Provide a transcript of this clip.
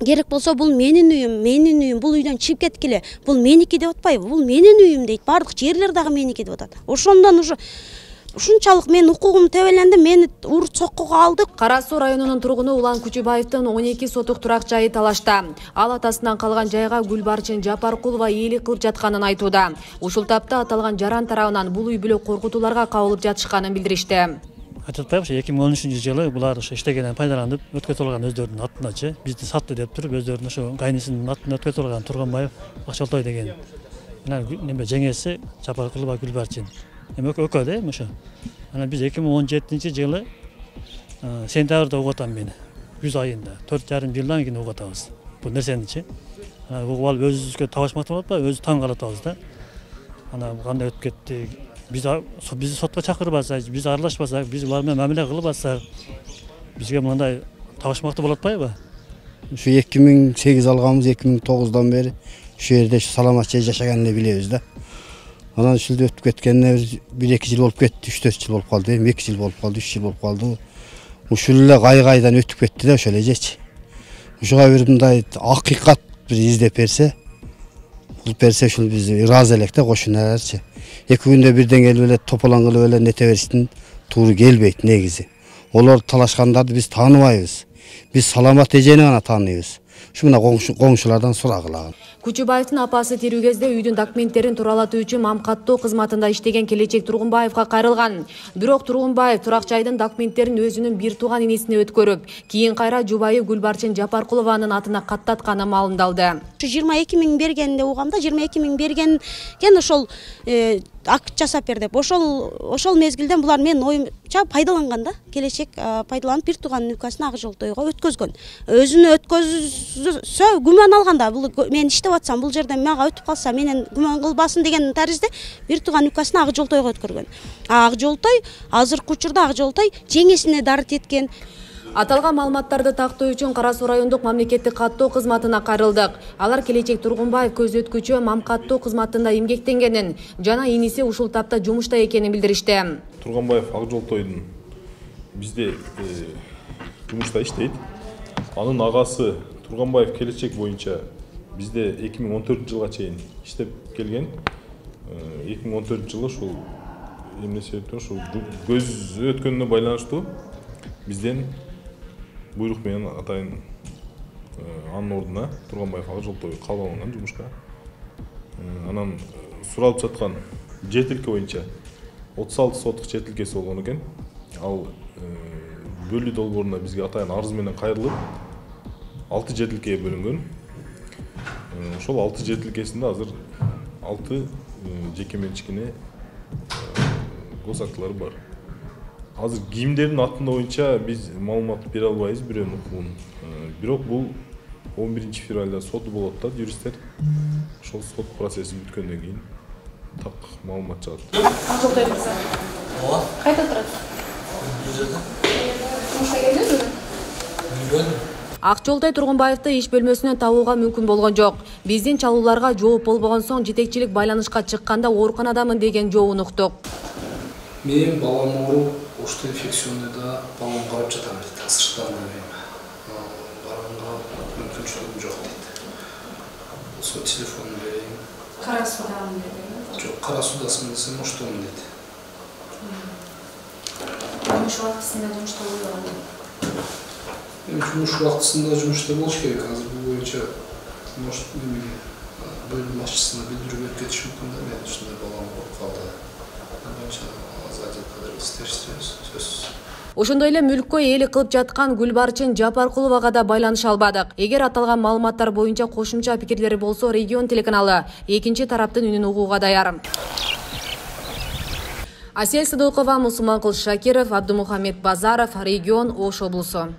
керек болсо бул менин үйүм, бул үйдөн чыгып кеткиле, бул меники деп атпайбы, бул менин үйүм дейт, баардык жерлер дагы меники деп атат. Ошондон уже ушунчалык мен укугум тебеленди, мени урут соккуга алды. Кара Суу районунун тургуну Улан Күчүбаевдин 12 сотук турак жайы талашта. Ал атасынан калган жайга Гүлбарчын Жапаркулова ээлик кылып жатканын айтууда. Ушул тапта аталган жаран тарабынан бул үй бүлө коркутууларга кабылып жатышканын билдиришти. Айтпайбы, 2013-жылы булар иштегенен пайдаланып өткөтүп алган өздөрүнүн атыначы, бизди сатты деп туруп, өздөрүнүн ошо кайнысынын атына өткөтүп алган Турганбаев Акчолтой деген. Неме жеңеси Жапаркулова Гүлбарчын. Өкө да ошо. Анан биз 2017-жылы сентябрда угатам мени. Күз айында 4,5 жылдан кийин угатабыз. Бул нерсеничи. Угуп алып өзүбүзгө табышмак болуп атпайбы, өзү таң калатабыз да. Анан кандай өтүп кетти. Биз сотко чакырбасак, биз аралашпасак, биз улар менен мамиле кылбасак, бизге мындай табышмактуу болот атпайбы? Ушу 2008 алганбыз, 2009-дан бери ушу жерде саламатча жашаганын билебиз да. Анан ушул өтүп кеткенине 1-2 жыл болуп кетти, 3-4 жыл болуп калды, 2 жыл болуп калды, 3 жыл болуп калды. Ушул эле кайгайдан өтүп кетти да ошол эжечи. Ушуга бир мындай акыйкат бир издеп берсе, кылып берсе ушул биз ыраазы элек да кошуналарчы. 2 күндө бирден келип эле тополоң кылып эле нете бериштин туура келбейт негизи. Олар талашкандарды биз тааныбайбыз. Биз саламат эжени гана тааныйбыз. Ушу мына коңшулардан сурагыла. Күчүбаевдин апасы тирүү кезде үйдүн документтерин туралатуу үчүн мамкаттоо кызматында иштеген келечек Тургунбаевга кайрылган. Бирок Тургунбаев турак жайдын документтерин өзүнүн бир тууган энесине өткөрүп, кийин кайра жубайы Гүлбарчын Жапаркулованын атына каттатканы маалымдалды. 22 миң бергенде угамда 22 миң берген ошол акт жасап бер деп. Ошол мезгилден булар менин оюмча пайдаланган да, келечек пайдаланып бир тууган нүкасын Ак Жолтойго өткөзгөн. Өзүнө өткөзсө күмөн алганда, бул мен иштеп атсам, бул жерден мага өтүп калса, менен күмөн кылбасын деген таризде бир тууган нүкасын Ак Жолтойго өткөргөн. Ак Жолтой азыркы учурда Ак Жолтой жеңесине дарыт эткен. Аталган маалыматтарды тактоо үчүн Кара Суу райондук мамлекеттик каттоо кызматына кайрылдык. Алар келечек Тургунбаев көзөткүчү мамкаттоо кызматында эмгектенгенин жана иниси ушул тапта жумушта экенин билдиришти. Тургунбаев Ак Жолтойдун бизде жумушта иштейт. Анын агасы Тургунбаев келечек боюнча бизде 2014-жылга чейин иштеп келген. 2014-жылы ушул эмне себептен ушул көз өткөнүнө байланыштуу бизден буйрук менен атайын анын ордуна Тургунбаев Ак Жолтой кабыл алынган жумушка. Анан суралып жаткан жетилке боюнча 36 соттук жетилкеси болгон экен. Ал бөлүү долбооруна бизге атайын арыз менен кайрылып 6 жетилкеге бөлүнгөн. Ошол 6 жетилкесинде азыр 6 жеке менчикине гос актылары бар. Азыр кимдердин атын боюнча биз маалымат бере албайбыз бирөөнүн укугун. Бирок бул 11 февралда соты болот да, юристтер. Ошол сот процесси бүткөндөн кийин так маалымат чыгат. Кайда турат? Ак Жолтой Тургунбаевди иш бөлмөсүнөн табууга мүмкүн болгон жок. Биздин чалууларга жооп болбогон соң жетекчилик байланышка чыкканда ооруканадамын деген жообун уктук. Менин балам ооруп, ушул инфекционныйда балам карап жатам дейт. Асырыштан барганга мүмкүнчүлүгүм жок дейт. Сол телефонун берейин. Кара Суудамын деди. Жок, Кара Суудасымын десем, оштомун дейт. Жумуш убактысында жумушта болгон. Жумуш убактысында жумушта болуш керек. Азыр бул боюнча может бөлүм башчысына билдирүү берип кетиш мүмкүн да, мен ушундай балам ооруп калды. Ошондой эле мүлккө ээлик кылып жаткан Гүлбарчын Жапаркуловага да байланыша албадык. Эгер аталган маалыматтар боюнча кошумча пикирлери болсо, Регион телеканалы экинчи тараптын үнүн угууга даяр. Асель Садыкова, Мусуманкул Шакиров, Абдумухамед Базаров, Регион, Ош облусу.